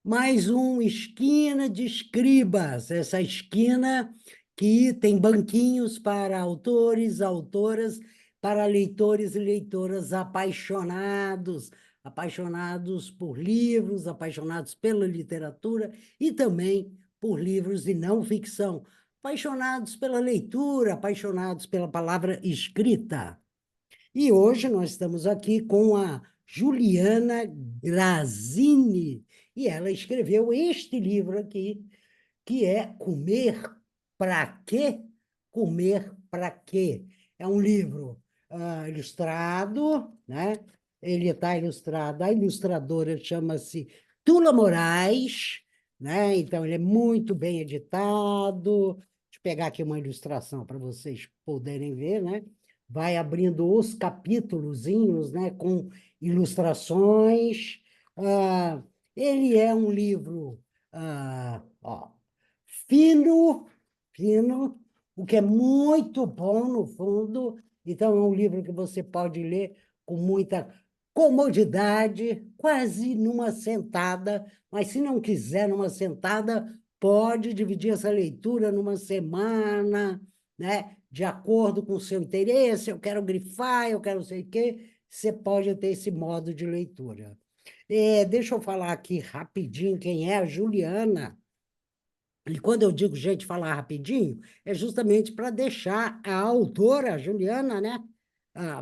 mais um Esquina de Escribas, essa esquina que tem banquinhos para autores, autoras, para leitores e leitoras apaixonados, apaixonados por livros, apaixonados pela literatura e também por livros de não ficção, apaixonados pela leitura, apaixonados pela palavra escrita. E hoje nós estamos aqui com a Juliana Grazini, e ela escreveu este livro aqui, que é Comer para quê? Comer para quê? É um livro ilustrado, né? Ele está ilustrado, a ilustradora chama-se Tula Moraes, né? Então ele é muito bem editado. Deixa eu pegar aqui uma ilustração para vocês poderem ver, né? Vai abrindo os capítulozinhos, né? Com ilustrações. Ele é um livro ó, fino, fino, o que é muito bom no fundo. Então, é um livro que você pode ler com muita comodidade, quase numa sentada, mas se não quiser numa sentada, pode dividir essa leitura numa semana, né? De acordo com o seu interesse, eu quero grifar, eu quero não sei o quê, você pode ter esse modo de leitura. Deixa eu falar aqui rapidinho quem é a Juliana. E quando eu digo gente falar rapidinho, é justamente para deixar a autora, a Juliana, né,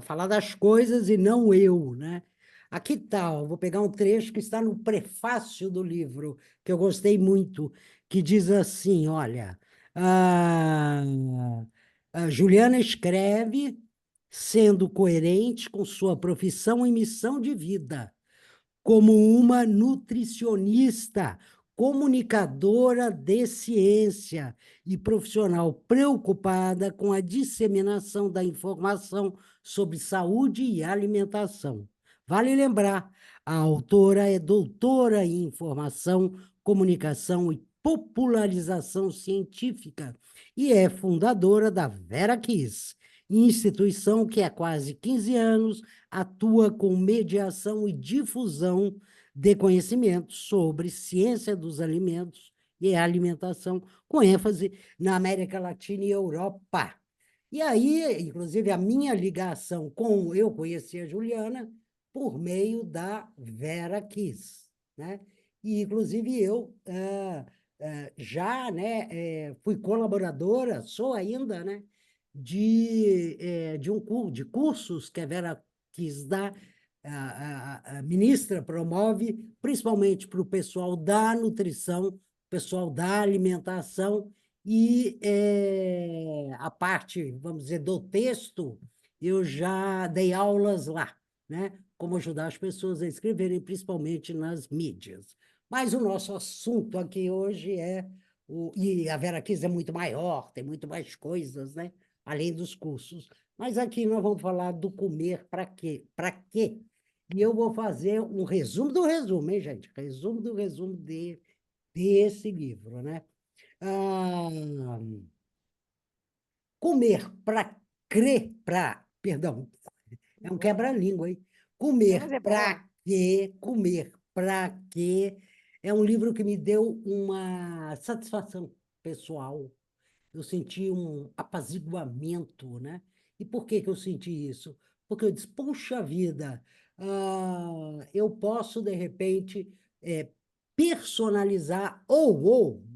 falar das coisas e não eu, né? Aqui tal, vou pegar um trecho que está no prefácio do livro, que eu gostei muito, que diz assim, olha, ah, a Juliana escreve sendo coerente com sua profissão e missão de vida como uma nutricionista, comunicadora de ciência e profissional preocupada com a disseminação da informação sobre saúde e alimentação. Vale lembrar, a autora é doutora em informação, comunicação e popularização científica e é fundadora da Vera Kiss, instituição que há quase 15 anos atua com mediação e difusão de conhecimentos sobre ciência dos alimentos e alimentação, com ênfase na América Latina e Europa. E aí, inclusive, a minha ligação com... Eu conheci a Juliana por meio da Vera Kiss, né? E, inclusive, eu já né, fui colaboradora, sou ainda, né? De cursos que a Vera quis dar, a ministra promove, principalmente para o pessoal da nutrição, pessoal da alimentação, e a parte, vamos dizer, do texto, eu já dei aulas lá, né? Como ajudar as pessoas a escreverem, principalmente nas mídias. Mas o nosso assunto aqui hoje é e a Vera Kiss é muito maior, tem muito mais coisas, né? Além dos cursos. Mas aqui nós vamos falar do comer para quê? Para quê? E eu vou fazer um resumo do resumo, hein, gente? Resumo do resumo desse livro, né? Ah, comer para crer, perdão, é um quebra-língua, hein? Não, mas Comer é boa. para quê? Comer para quê? É um livro que me deu uma satisfação pessoal. Eu senti um apaziguamento, né? E por que que eu senti isso? Porque eu disse, puxa vida, eu posso, de repente, personalizar,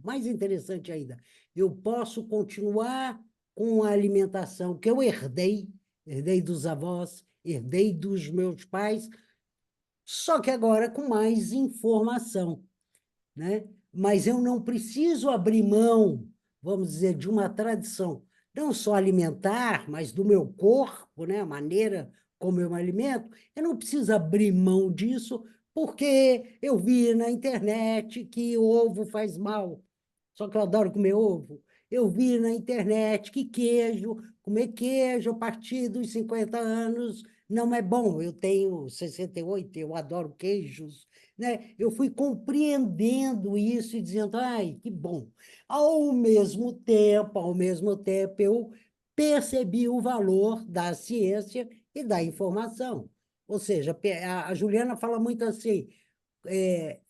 mais interessante ainda, eu posso continuar com a alimentação que eu herdei dos avós, herdei dos meus pais, só que agora com mais informação, né? Mas eu não preciso abrir mão, vamos dizer, de uma tradição, não só alimentar, mas do meu corpo, né? A maneira como eu me alimento, eu não preciso abrir mão disso, porque eu vi na internet que o ovo faz mal, só que eu adoro comer ovo. Eu vi na internet que comer queijo a partir dos 50 anos não é bom. Eu tenho 68, eu adoro queijos, né? Eu fui compreendendo isso e dizendo, ai, que bom. Ao mesmo tempo, eu percebi o valor da ciência e da informação. Ou seja, a Juliana fala muito assim,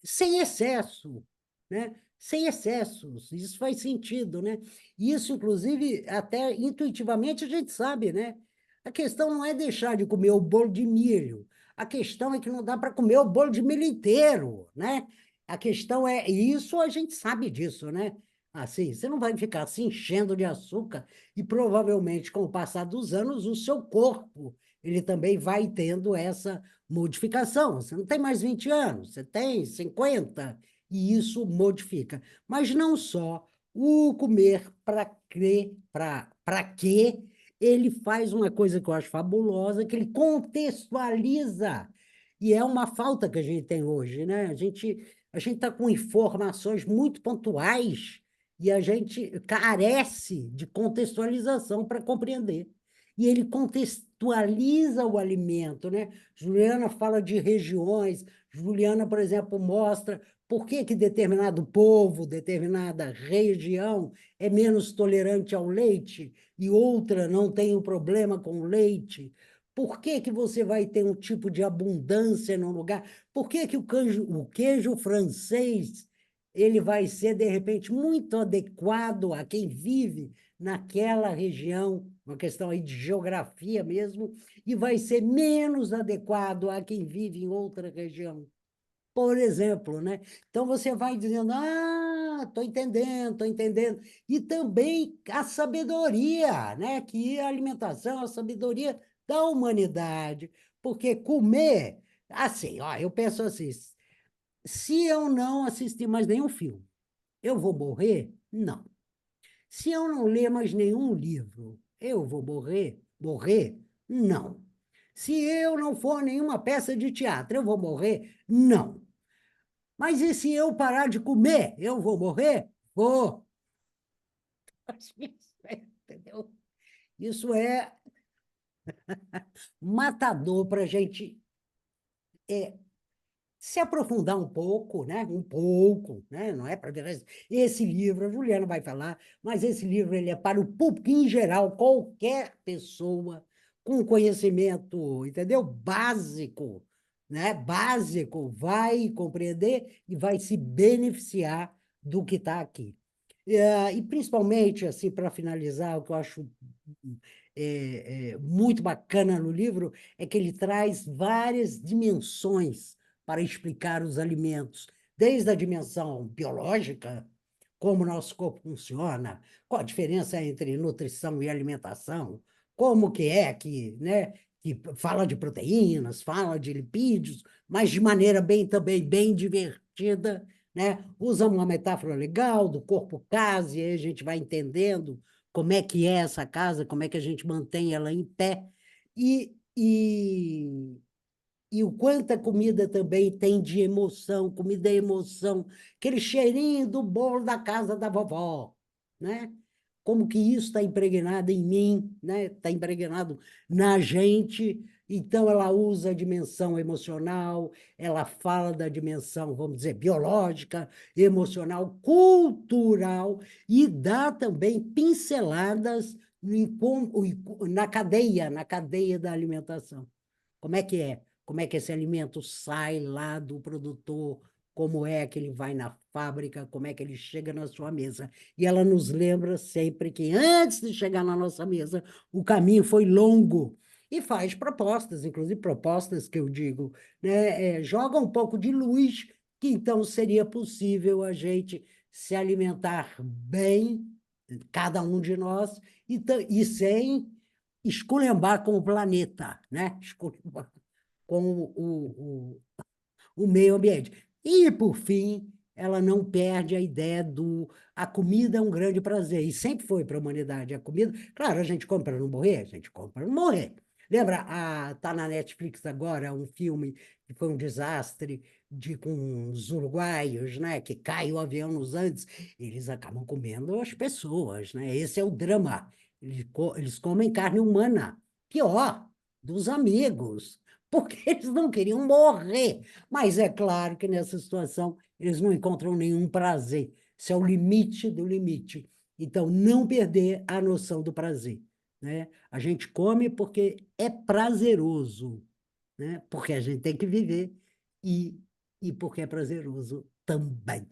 sem excesso, né? Sem excessos, isso faz sentido, né? Isso, inclusive, até intuitivamente a gente sabe, né? A questão não é deixar de comer o bolo de milho, a questão é que não dá para comer o bolo de milho inteiro, né? A questão é, e isso a gente sabe disso, né? Assim, você não vai ficar se enchendo de açúcar e provavelmente, com o passar dos anos, o seu corpo, ele também vai tendo essa modificação. Você não tem mais 20 anos, você tem 50, e isso modifica. Mas não só o comer para quê, ele faz uma coisa que eu acho fabulosa, que ele contextualiza. E é uma falta que a gente tem hoje, né? A gente está com informações muito pontuais e a gente carece de contextualização para compreender. E ele contextualiza o alimento, né? Juliana fala de regiões, Juliana, por exemplo, mostra por que que determinado povo, determinada região é menos tolerante ao leite e outra não tem um problema com o leite. Por que que você vai ter um tipo de abundância num lugar? Por que que o queijo francês ele vai ser, de repente, muito adequado a quem vive naquela região, uma questão aí de geografia mesmo, e vai ser menos adequado a quem vive em outra região, por exemplo, né? Então você vai dizendo, estou entendendo, estou entendendo. E também a sabedoria, né? Que a alimentação, a sabedoria da humanidade. Porque comer, assim, ó, eu penso assim, se eu não assistir mais nenhum filme, eu vou morrer? Não. Se eu não ler mais nenhum livro, eu vou morrer? Morrer? Não. Se eu não for nenhuma peça de teatro, eu vou morrer? Não. Mas e se eu parar de comer, eu vou morrer? Vou. Entendeu? Isso é matador para a gente se aprofundar um pouco, né? Um pouco, né? Não é para virar esse livro, a Juliana vai falar, mas esse livro ele é para o público em geral, qualquer pessoa com conhecimento, entendeu? Básico, né? Básico, vai compreender e vai se beneficiar do que está aqui. E principalmente, assim, para finalizar, o que eu acho muito bacana no livro é que ele traz várias dimensões para explicar os alimentos, desde a dimensão biológica, como o nosso corpo funciona, qual a diferença entre nutrição e alimentação, como que é que, né, que fala de proteínas, fala de lipídios, mas de maneira bem também bem divertida, né? Usa uma metáfora legal do corpo casa, e aí a gente vai entendendo como é que é essa casa, como é que a gente mantém ela em pé, e, e, e o quanto a comida também tem de emoção, comida é emoção, aquele cheirinho do bolo da casa da vovó, né? Como que isso está impregnado em mim, né? Está impregnado na gente. Então, ela usa a dimensão emocional, ela fala da dimensão, vamos dizer, biológica, emocional, cultural, e dá também pinceladas na cadeia da alimentação. Como é que é? Como é que esse alimento sai lá do produtor? Como é que ele vai na fábrica? Como é que ele chega na sua mesa? E ela nos lembra sempre que antes de chegar na nossa mesa, o caminho foi longo. E faz propostas, inclusive propostas que eu digo, né? Joga um pouco de luz, que então seria possível a gente se alimentar bem, cada um de nós, e sem esculhambar com o planeta, né? Esculhambar com o meio ambiente. E, por fim, ela não perde a ideia do a comida é um grande prazer, e sempre foi para a humanidade. A comida, claro, a gente compra para não morrer, a gente compra para não morrer. Lembra, tá na Netflix agora um filme que foi um desastre com os uruguaios, né, que cai o avião nos Andes, eles acabam comendo as pessoas, né? Esse é o drama. Eles comem carne humana, pior, dos amigos, porque eles não queriam morrer. Mas é claro que nessa situação eles não encontram nenhum prazer. Isso é o limite do limite. Então, não perder a noção do prazer, né? A gente come porque é prazeroso, né? Porque a gente tem que viver e e porque é prazeroso também.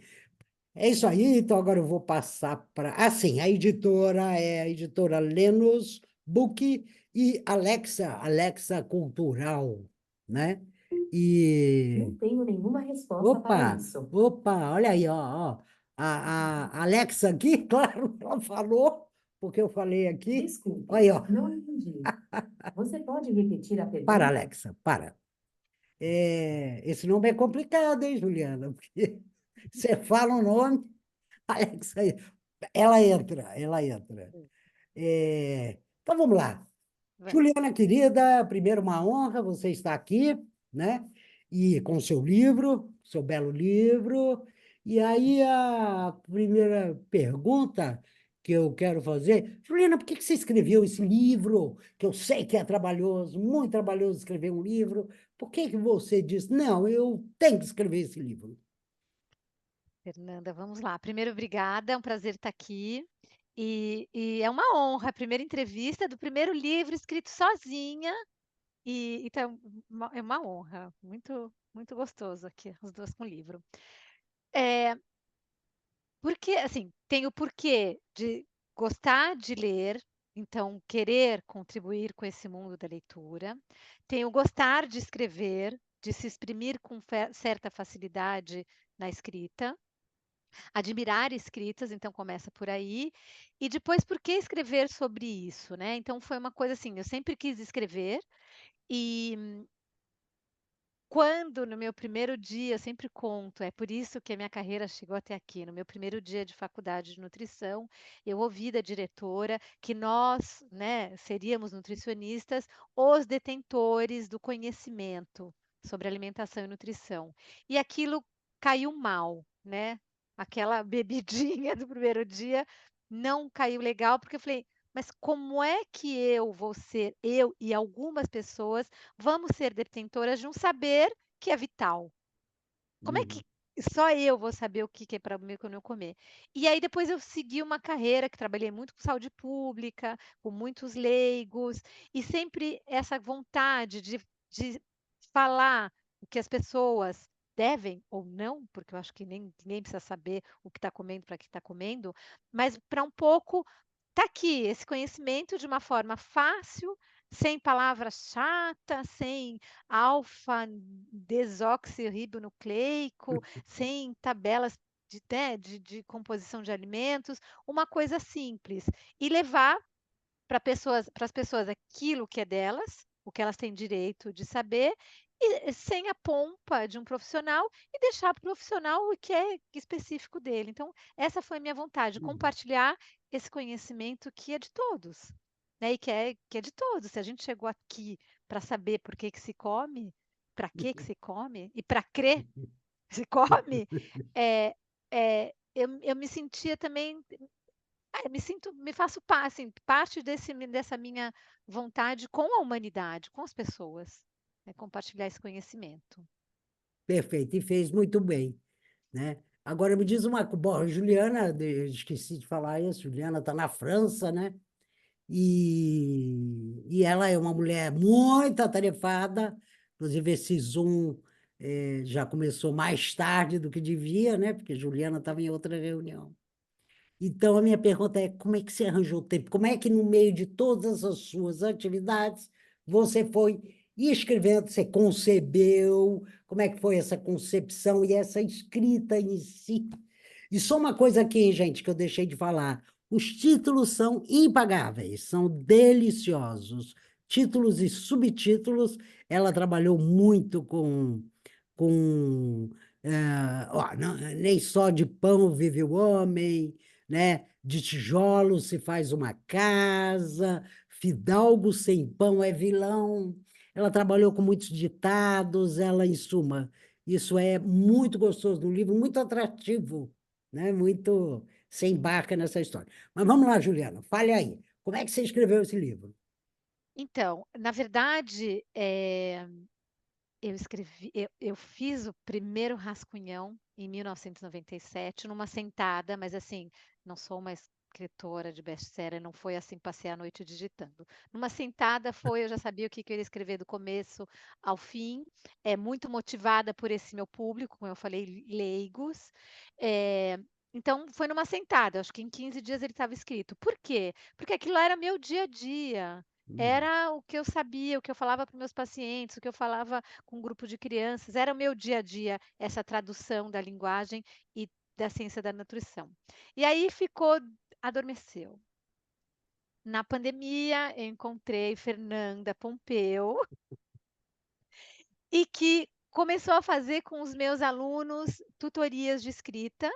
É isso aí, então agora eu vou passar para. Ah, sim, a editora é a editora Lenos Book e Alexa Cultural, né? Não E. tenho nenhuma resposta para Opa, isso. opa, olha aí, ó. A Alexa aqui, claro, ela falou, porque eu falei aqui. Olha Desculpe, aí, ó. não entendi. Você pode repetir a Para, pergunta? Alexa, para. Esse nome é complicado, hein, Juliana? Porque você fala um nome, Alexa, ela entra, ela entra. Então vamos lá. Vamos. Juliana, querida, primeiro uma honra você estar aqui, né? E com seu livro, seu belo livro. E aí a primeira pergunta que eu quero fazer, Juliana, por que que você escreveu esse livro? Que eu sei que é trabalhoso, muito trabalhoso escrever um livro. Por que que você disse, não, eu tenho que escrever esse livro? Fernanda, vamos lá. Primeiro, obrigada, é um prazer estar aqui. E é uma honra, a primeira entrevista do primeiro livro escrito sozinha. E então é uma honra, muito, muito gostoso aqui, os dois com o livro. Porque, assim, tem o porquê de gostar de ler, então querer contribuir com esse mundo da leitura. Tem o gostar de escrever, de se exprimir com certa facilidade na escrita. Admirar escritas, então começa por aí. E depois, por que escrever sobre isso, né? Então foi uma coisa assim, eu sempre quis escrever e quando no meu primeiro dia, eu sempre conto, é por isso que a minha carreira chegou até aqui. No meu primeiro dia de faculdade de nutrição, eu ouvi da diretora que nós, né, seríamos nutricionistas, os detentores do conhecimento sobre alimentação e nutrição. E aquilo caiu mal, né? Aquela bebidinha do primeiro dia não caiu legal, porque eu falei, mas como é que eu vou ser, eu e algumas pessoas vamos ser detentoras de um saber que é vital. Como é que Uhum. só eu vou saber o que que é para mim quando eu comer? E aí depois eu segui uma carreira que trabalhei muito com saúde pública, com muitos leigos, e sempre essa vontade de falar o que as pessoas devem ou não, porque eu acho que nem ninguém precisa saber o que está comendo para que está comendo, mas para um pouco tá aqui esse conhecimento de uma forma fácil, sem palavras chatas, sem alfa-desoxirribonucleico, sem tabelas de, né, de composição de alimentos, uma coisa simples. E levar para as pessoas aquilo que é delas, o que elas têm direito de saber, e sem a pompa de um profissional, e deixar para o profissional o que é específico dele. Então, essa foi a minha vontade, Uhum. compartilhar esse conhecimento que é de todos, né? E que é de todos. Se a gente chegou aqui para saber por que que se come, para que se come, e para crer se come, é, eu me sentia também me sinto me faço assim, parte dessa minha vontade com a humanidade, com as pessoas, né, compartilhar esse conhecimento. Perfeito, e fez muito bem, né? Agora me diz uma coisa, bom, Juliana, esqueci de falar isso, Juliana está na França, né? E ela é uma mulher muito atarefada, inclusive esse Zoom já começou mais tarde do que devia, né? Porque Juliana estava em outra reunião. Então, a minha pergunta é: como é que você arranjou tempo? Como é que, no meio de todas as suas atividades, você foi escrevendo, você concebeu? Como é que foi essa concepção e essa escrita em si? E só uma coisa aqui, gente, que eu deixei de falar: os títulos são impagáveis, são deliciosos. Títulos e subtítulos, ela trabalhou muito com nem só de pão vive o homem, né? De tijolo se faz uma casa, fidalgo sem pão é vilão. Ela trabalhou com muitos ditados, ela, em suma, isso é muito gostoso no livro, muito atrativo, né? Muito, você embarca nessa história. Mas vamos lá, Juliana, fale aí. Como é que você escreveu esse livro? Então, na verdade, eu fiz o primeiro rascunhão em 1997, numa sentada, mas assim, não sou uma escritora de best-seller, não foi assim, passei a noite digitando. Numa sentada foi, eu já sabia o que que eu ia escrever do começo ao fim, muito motivada por esse meu público, como eu falei, leigos. Então foi numa sentada, acho que em 15 dias ele estava escrito. Por quê? Porque aquilo era meu dia a dia, era o que eu sabia, o que eu falava para os meus pacientes, o que eu falava com um grupo de crianças, era o meu dia a dia, essa tradução da linguagem e da ciência da nutrição. E aí adormeceu. Na pandemia, eu encontrei Fernanda Pompeu e que começou a fazer com os meus alunos tutorias de escrita.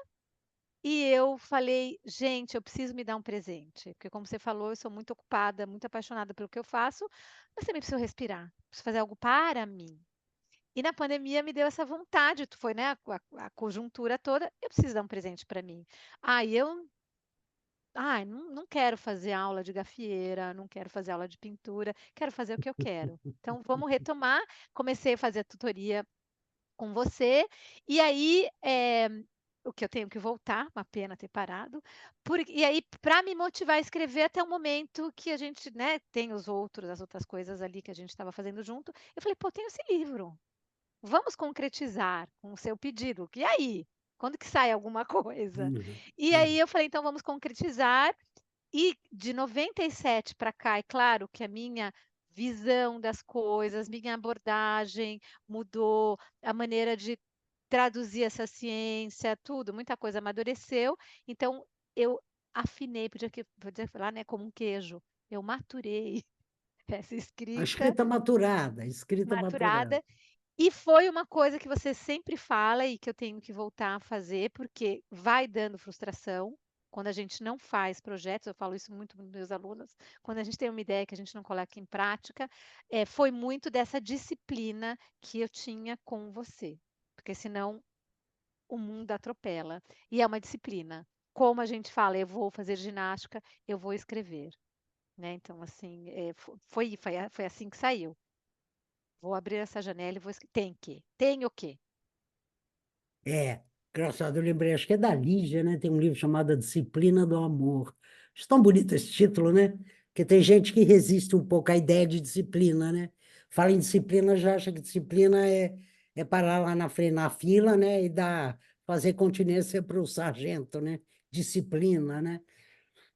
E eu falei: "Gente, eu preciso me dar um presente", porque como você falou, eu sou muito ocupada, muito apaixonada pelo que eu faço, mas também preciso respirar, preciso fazer algo para mim. E na pandemia me deu essa vontade, foi, né, a conjuntura toda, eu preciso dar um presente para mim. E eu não quero fazer aula de gafieira, não quero fazer aula de pintura, quero fazer o que eu quero. Então vamos retomar. Comecei a fazer a tutoria com você, e aí, o que eu tenho que voltar, uma pena ter parado, e aí para me motivar a escrever até o momento que a gente, né, tem as outras coisas ali que a gente estava fazendo junto, eu falei: "Pô, tenho esse livro, vamos concretizar com o seu pedido, e aí? Quando que sai alguma coisa?". Uhum. E aí É. eu falei: "Então vamos concretizar", e de 97 para cá, é claro que a minha visão das coisas, minha abordagem mudou, a maneira de traduzir essa ciência, tudo, muita coisa amadureceu, então eu afinei, podia falar, né, como um queijo, eu maturei essa A escrita, escrita maturada. maturada, e foi uma coisa que você sempre fala e que eu tenho que voltar a fazer, porque vai dando frustração quando a gente não faz projetos, eu falo isso muito para os meus alunos, quando a gente tem uma ideia que a gente não coloca em prática, foi muito dessa disciplina que eu tinha com você, porque senão o mundo atropela. E é uma disciplina. Como a gente fala, eu vou fazer ginástica, eu vou escrever, né? Então, assim, foi assim que saiu. Vou abrir essa janela e vou escrever. Tem o quê? É, engraçado, eu lembrei, acho que é da Lígia, né? Tem um livro chamado A Disciplina do Amor. Acho tão bonito esse título, né? Porque tem gente que resiste um pouco à ideia de disciplina, né? Fala em disciplina, já acha que disciplina é parar lá na frente, na fila, né? Fazer continência para o sargento, né? Disciplina, né?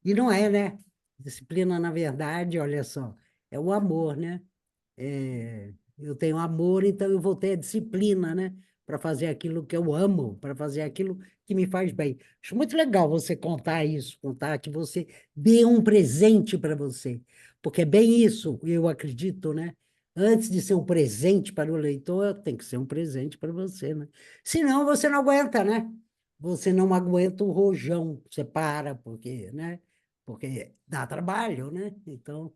E não é, né? Disciplina, na verdade, olha só, é o amor, né? Eu tenho amor, então eu vou ter a disciplina, né? Para fazer aquilo que eu amo, para fazer aquilo que me faz bem. Acho muito legal você contar isso, contar que você dê um presente para você, porque é bem isso, eu acredito, né? Antes de ser um presente para o leitor, tem que ser um presente para você, né? Senão você não aguenta, né? Você não aguenta o rojão, você para, porque, né? Porque dá trabalho, né? Então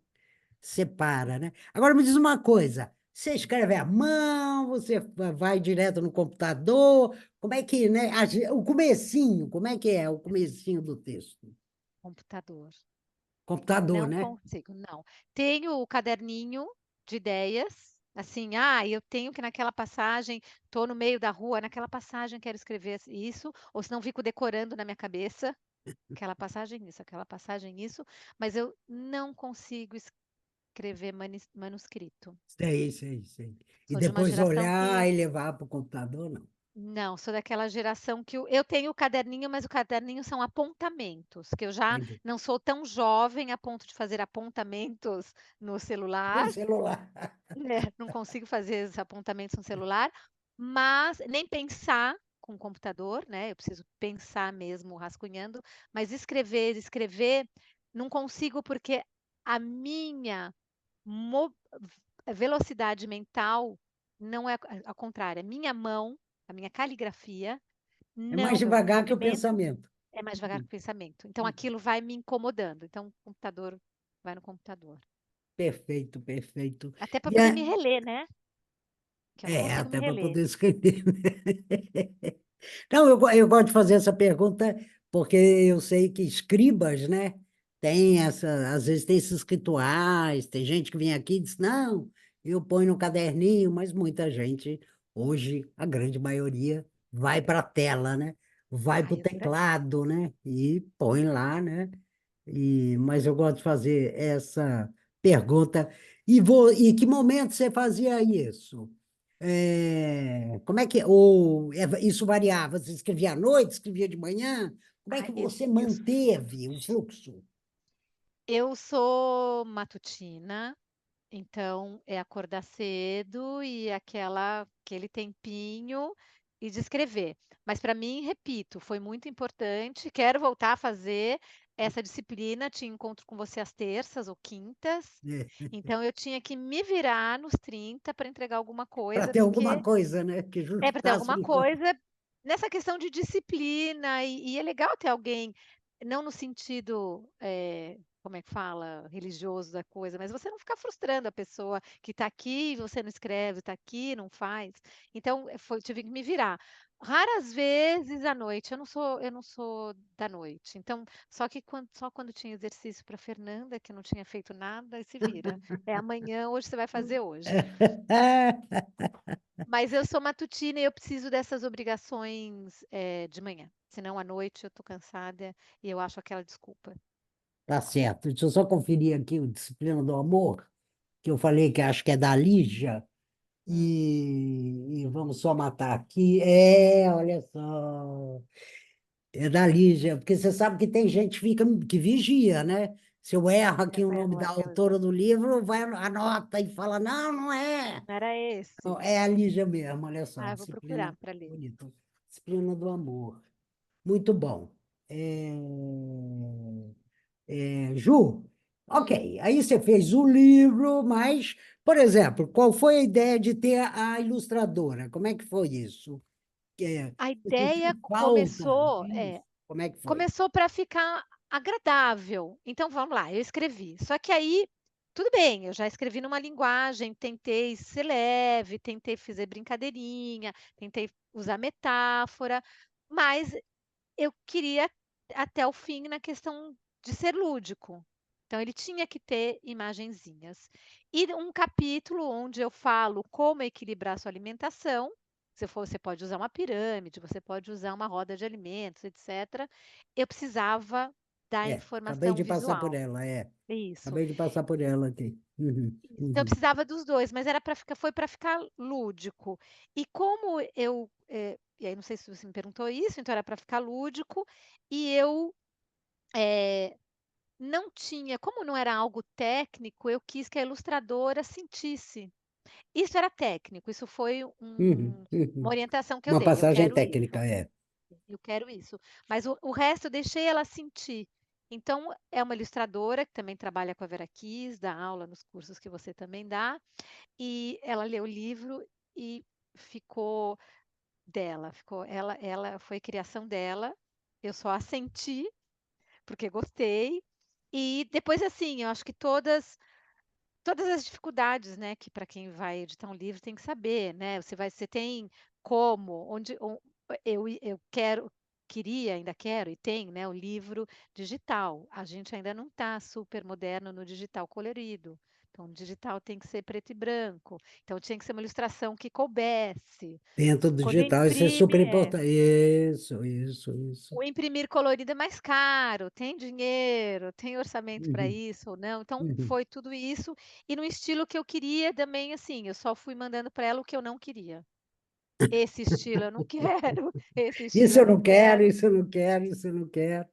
separa, né? Agora me diz uma coisa, você escreve à mão, você vai direto no computador, como é que, né? O comecinho, como é que é o comecinho do texto? Computador. Computador, Não né? consigo, não. Tenho o caderninho de ideias, assim, eu tenho que naquela passagem, estou no meio da rua, naquela passagem quero escrever isso, ou senão fico decorando na minha cabeça, aquela passagem isso, mas eu não consigo escrever manuscrito. Sei, sei, sei. E Sou de uma depois geração olhar que e levar para o computador, não. não, sou daquela geração que eu tenho o caderninho, mas o caderninho são apontamentos, que eu já Entendi. não sou tão jovem a ponto de fazer apontamentos no celular, No celular. né, não consigo fazer esses apontamentos no celular, mas nem pensar com o computador, né, eu preciso pensar mesmo rascunhando, mas escrever, não consigo porque a minha mo velocidade mental não é ao contrário, a minha mão, a minha caligrafia, É mais não, meu devagar que o movimento pensamento. é mais devagar que o pensamento. Então aquilo vai me incomodando, então o computador vai no computador. Perfeito, perfeito. Até para E poder me reler, né, que eu não consigo me até para reler. poder escrever, né? Não, eu gosto de fazer essa pergunta porque eu sei que escribas, né, às vezes tem esses rituais, tem gente que vem aqui e diz, não, eu ponho no caderninho, mas muita gente, hoje, a grande maioria, vai para a tela, né? Vai para o Eu também. teclado, né? E põe lá, né? Mas eu gosto de fazer essa pergunta. E que momento você fazia isso? Como é que. Isso variava? Você escrevia à noite, escrevia de manhã? Como é Ah, que você manteve o fluxo? eu sou matutina, então é acordar cedo e aquele tempinho e de escrever. Mas para mim, repito, foi muito importante. Quero voltar a fazer essa disciplina. Tinha encontro com você às terças ou quintas. Então eu tinha que me virar nos 30 para entregar alguma Para coisa, ter alguma porque coisa, né? Que é para ter justasse alguma um tanto. coisa nessa questão de disciplina, e é legal ter alguém, não no sentido, como é que fala, religioso da coisa, mas você não ficar frustrando a pessoa que está aqui e você não escreve, está aqui e não faz. Então, tive que me virar. Raras vezes à noite, eu não sou da noite. Então, só quando tinha exercício para Fernanda, que não tinha feito nada, e se vira. É amanhã, hoje você vai fazer hoje. Mas eu sou matutina e eu preciso dessas obrigações, de manhã, senão à noite eu estou cansada e eu acho aquela desculpa. Tá certo. Deixa eu só conferir aqui o Disciplina do Amor, que eu falei que acho que é da Lígia. Hum. E vamos só matar aqui. Olha só. É da Lígia, porque você sabe que tem gente que vigia, né? Se eu erro aqui o Eu nome erro da aquela, autora do livro, vai, anota e fala, não, não é. não era Não, esse. é a Lígia mesmo, olha só, Ah, eu vou procurar disciplina, para ler. bonito, disciplina do amor. Muito bom. Ju, Hum. ok, aí você fez o livro, mas, por exemplo, qual foi a ideia de ter a ilustradora? Como é que foi isso? A Você sentiu ideia falta começou, disso? Como é que foi? começou para ficar agradável. Então vamos lá, eu escrevi. Só que aí, tudo bem, eu já escrevi numa linguagem, tentei ser leve, tentei fazer brincadeirinha, tentei usar metáfora, mas eu queria até o fim na questão de ser lúdico. Então ele tinha que ter imagenzinhas. E um capítulo onde eu falo como equilibrar sua alimentação. Se for, você pode usar uma pirâmide, você pode usar uma roda de alimentos, etc. Eu precisava da Acabei informação de passar por visual. ela, É isso. acabei de passar por ela aqui. Uhum, Então eu uhum, precisava dos 2, mas era para ficar foi para ficar lúdico. E como e aí não sei se você me perguntou isso, então era para ficar lúdico, e eu, eh, não tinha como não era algo técnico, eu quis que a ilustradora sentisse. Isso era técnico, isso foi uhum, uma uhum. orientação que eu Uma dei, eu passagem quero técnica, isso. é. Eu quero isso. Mas o resto eu deixei ela sentir. Então, é uma ilustradora que também trabalha com a Vera Kiss, dá aula nos cursos que você também dá, e ela leu o livro e ficou dela, ela foi criação dela, eu só assenti, porque gostei, e depois, assim, eu acho que todas as dificuldades, né, que para quem vai editar um livro tem que saber, né, você tem como, onde eu queria, ainda quero e tem, né, o livro digital. A gente ainda não está super moderno no digital colorido. Então, o digital tem que ser preto e branco. Então, tinha que ser uma ilustração que coubesse. Dentro do Quando digital, isso é imprime, super importante. Isso. o imprimir colorido é mais caro, tem dinheiro, tem orçamento para Uhum, isso ou não. Então, uhum. foi tudo isso, e no estilo que eu queria também, assim, eu só fui mandando para ela o que eu não queria. Esse estilo eu não quero, esse estilo Isso eu eu não não quero, quero, isso eu não quero, isso eu não quero.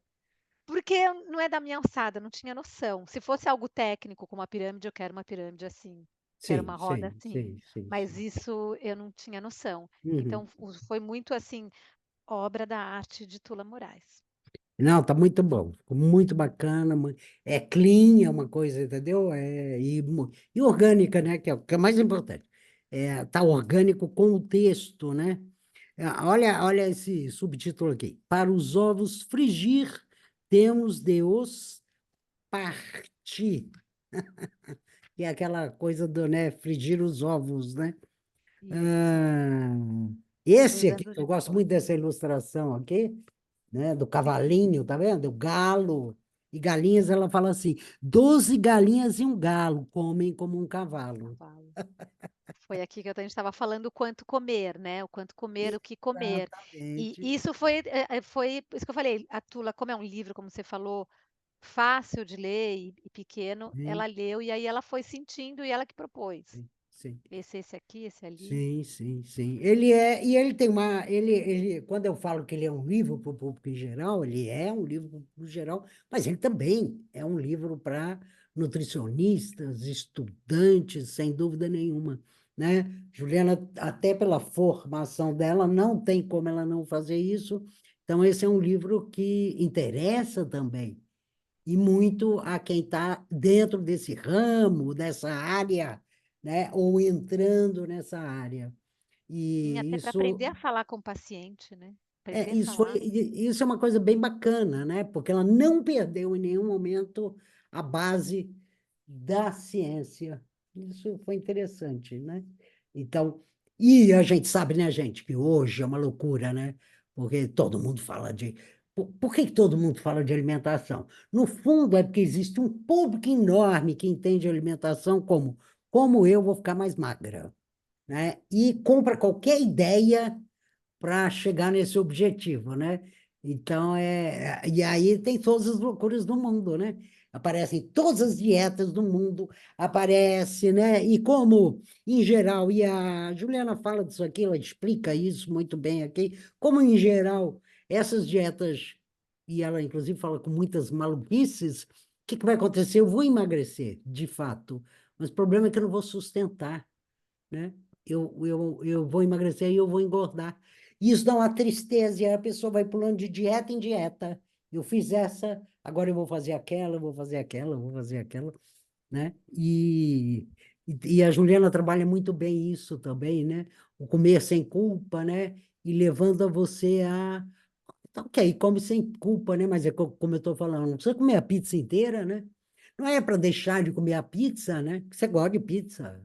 porque não é da minha alçada, não tinha noção. Se fosse algo técnico, como a pirâmide, eu quero uma pirâmide assim, quero uma roda assim, mas Sim. isso eu não tinha noção. Uhum. Então, foi muito, assim, obra da arte de Tula Moraes. Não, tá muito bom, ficou muito bacana, é clean, é uma coisa, entendeu? E orgânica, né? Que é o mais importante. Tá orgânico com o texto, né? Olha esse subtítulo aqui. Para os ovos frigir, temos de os partir. Que é aquela coisa do, né, frigir os ovos, né? Isso, Ah, esse aqui, cuidando eu de gosto muito dessa ilustração aqui, né, do cavalinho, tá vendo? O galo. E galinhas, ela fala assim: 12 galinhas e um galo comem como um cavalo. cavalo. Foi aqui que a gente estava falando o quanto comer, né? O quanto comer, o que comer. E Exatamente. isso foi isso que eu falei, a Tula, como é um livro, como você falou, fácil de ler e pequeno, Sim, ela leu e aí ela foi sentindo e ela que propôs. sim, sim. Esse aqui, esse ali. Sim, sim, sim. Ele tem quando eu falo que ele é um livro para o público em geral, ele é um livro para o público em geral, mas ele também é um livro para nutricionistas, estudantes, sem dúvida nenhuma, né? Juliana, até pela formação dela, não tem como ela não fazer isso. Então, esse é um livro que interessa também, e muito a quem está dentro desse ramo, dessa área, né? Ou entrando nessa área. Sim, E até para isso aprender a falar com o paciente, né? é, Aprender a isso foi, falar. isso é uma coisa bem bacana, né? Porque ela não perdeu em nenhum momento a base da ciência. Isso foi interessante, né? Então, e a gente sabe, né, gente, que hoje é uma loucura, né? Porque todo mundo fala de. Por que que todo mundo fala de alimentação? No fundo, é porque existe um público enorme que entende alimentação como eu vou ficar mais magra, né? E compra qualquer ideia para chegar nesse objetivo, né? Então, e aí tem todas as loucuras do mundo, né? Aparecem todas as dietas do mundo, aparece, né? E como, em geral, e a Juliana fala disso aqui, ela explica isso muito bem aqui, como, em geral, essas dietas, e ela, inclusive, fala com muitas maluquices, o que que vai acontecer? Eu vou emagrecer, de fato, mas o problema é que eu não vou sustentar, né? Eu vou emagrecer e eu vou engordar. Isso dá uma tristeza, e aí a pessoa vai pulando de dieta em dieta. Eu fiz essa, agora eu vou fazer aquela, eu vou fazer aquela, eu vou fazer aquela, né? E a Juliana trabalha muito bem isso também, né? O comer sem culpa, né? E levando a você a... Tá, ok, come sem culpa, né? Mas é como eu estou falando, não precisa comer a pizza inteira, né? Não é para deixar de comer a pizza, né? Porque você gosta de pizza.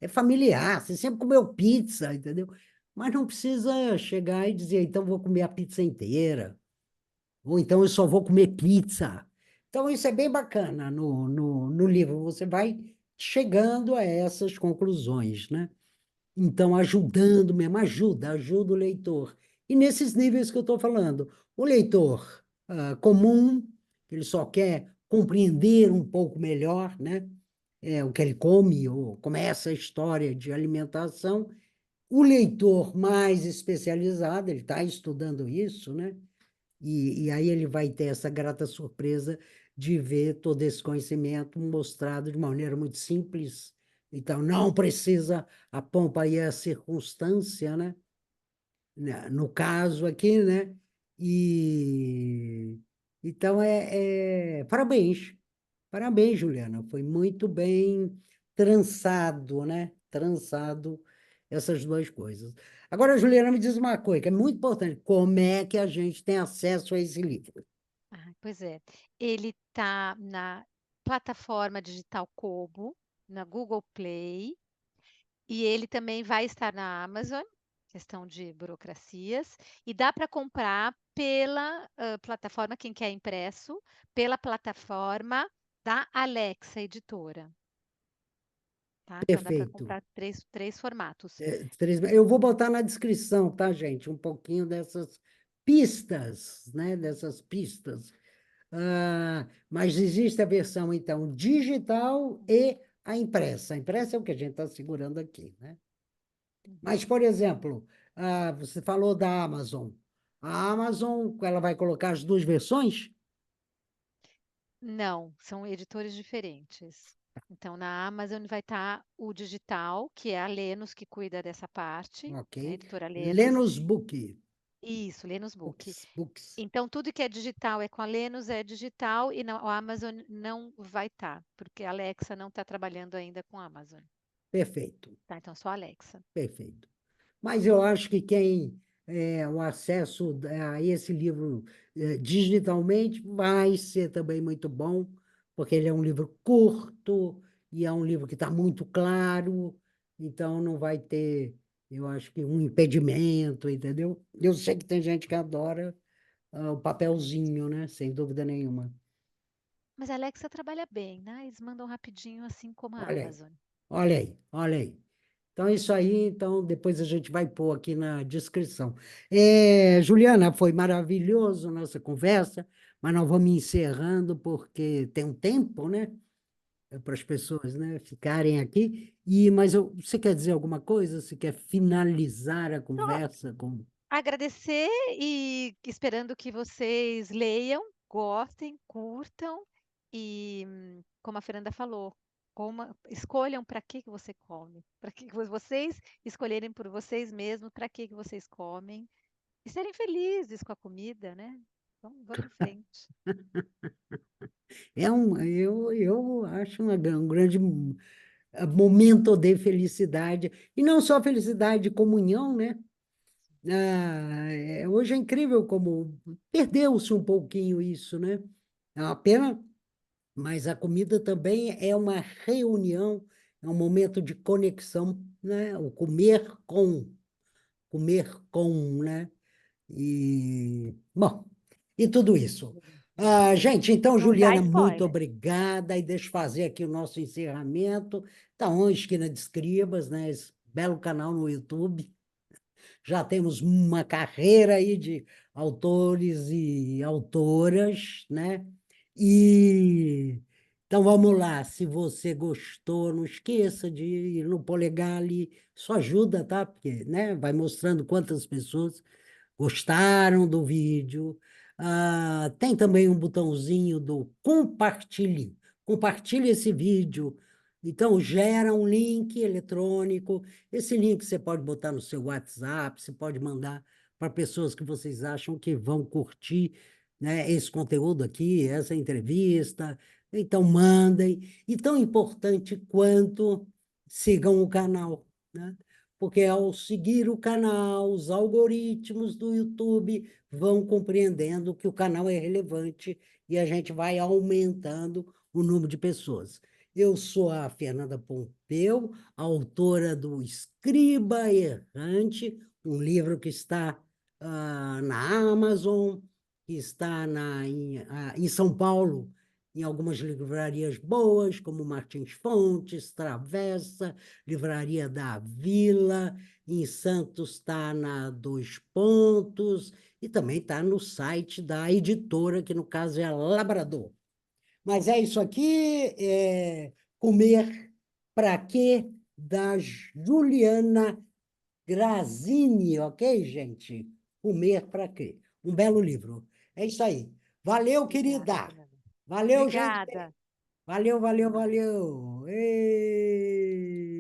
É familiar, você sempre comeu pizza, entendeu? Mas não precisa chegar e dizer, então vou comer a pizza inteira, ou então eu só vou comer pizza. Então, isso é bem bacana no livro, você vai chegando a essas conclusões, né? Então, ajudando mesmo, ajuda o leitor. E nesses níveis que eu estou falando, o leitor comum, ele só quer compreender um pouco melhor, né? O que ele come, ou começa a história de alimentação. O leitor mais especializado, ele está estudando isso, né? E aí ele vai ter essa grata surpresa de ver todo esse conhecimento mostrado de maneira muito simples. Então, não precisa a pompa e a circunstância, né? No caso aqui, né? E então parabéns, parabéns, Juliana. Foi muito bem trançado, né? Trançado essas duas coisas. Agora, Juliana, me diz uma coisa que é muito importante. Como é que a gente tem acesso a esse livro? Ah, pois é. Ele está na plataforma digital Kobo, na Google Play, e ele também vai estar na Amazon, questão de burocracias, e dá para comprar pela plataforma, quem quer impresso, pela plataforma da Alexa Editora, tá? Então dá para Perfeito. comprar três formatos. Eu vou botar na descrição, tá, gente? Um pouquinho dessas pistas, né? Dessas pistas. Mas existe a versão, então, digital e a impressa. A impressa é o que a gente está segurando aqui, né? Mas, Uhum. por exemplo, você falou da Amazon. A Amazon, ela vai colocar as duas versões? Não, são editores diferentes. Então, na Amazon vai estar o digital, que é a Lenos que cuida dessa parte, Ok. né? Editora Lenos. Lenus Book. Isso, Lenos Book. Books. Então, tudo que é digital é com a Lenos, é digital, e o Amazon não vai estar, porque a Alexa não está trabalhando ainda com a Amazon. Perfeito, Tá? Então, só a Alexa. perfeito. Mas eu acho que quem o acesso a esse livro digitalmente vai ser também muito bom, porque ele é um livro curto e é um livro que está muito claro, então não vai ter, eu acho que um impedimento, entendeu? Eu sei que tem gente que adora o papelzinho, né? Sem dúvida nenhuma. Mas a Alexa trabalha bem, né? Eles mandam rapidinho, assim como a Olha aí, Amazon. olha aí, olha aí. Então, é isso aí. Então, depois a gente vai pôr aqui na descrição. Juliana, foi maravilhoso a nossa conversa, mas nós vamos encerrando porque tem um tempo, né? Para as pessoas, né, ficarem aqui. Você quer dizer alguma coisa? Você quer finalizar a Então, conversa com... agradecer e esperando que vocês leiam, gostem, curtam e, como a Fernanda falou, escolham para que você come, para que vocês escolherem por vocês mesmos para que vocês comem e serem felizes com a comida, né? Vamos em frente. Eu acho um grande momento de felicidade, e não só felicidade, de comunhão, né? Hoje é incrível como perdeu-se um pouquinho isso, né? É uma pena, mas a comida também é uma reunião, é um momento de conexão, né? O comer com, né? Bom, e tudo isso. Gente, então, Não dá Juliana, muito spoiler. obrigada. E deixa eu fazer aqui o nosso encerramento. Então, Esquina de Escribas, né? Esse belo canal no YouTube. Já temos uma carreira aí de autores e autoras, né? E então vamos lá. Se você gostou, não esqueça de ir no polegar ali. Isso ajuda, tá? Porque, né? Vai mostrando quantas pessoas gostaram do vídeo. Tem também um botãozinho do compartilhe. Compartilhe esse vídeo. Então, gera um link eletrônico. Esse link você pode botar no seu WhatsApp, você pode mandar para pessoas que vocês acham que vão curtir, né, esse conteúdo aqui, essa entrevista. Então, mandem. E tão importante quanto sigam o canal, né? Porque ao seguir o canal, os algoritmos do YouTube vão compreendendo que o canal é relevante e a gente vai aumentando o número de pessoas. Eu sou a Fernanda Pompeu, autora do Escriba Errante, um livro que está na Amazon, que está em São Paulo, em algumas livrarias boas, como Martins Fontes, Travessa, Livraria da Vila, em Santos está na Dois Pontos, e também está no site da editora, que no caso é a Labrador. Mas é isso aqui, Comer para Quê? Da Juliana Grazini, ok, gente? Comer para Quê? Um belo livro. É isso aí. Valeu, Obrigada, querida. Fernanda. Valeu, gente. Obrigada. Valeu, valeu, valeu. Ei!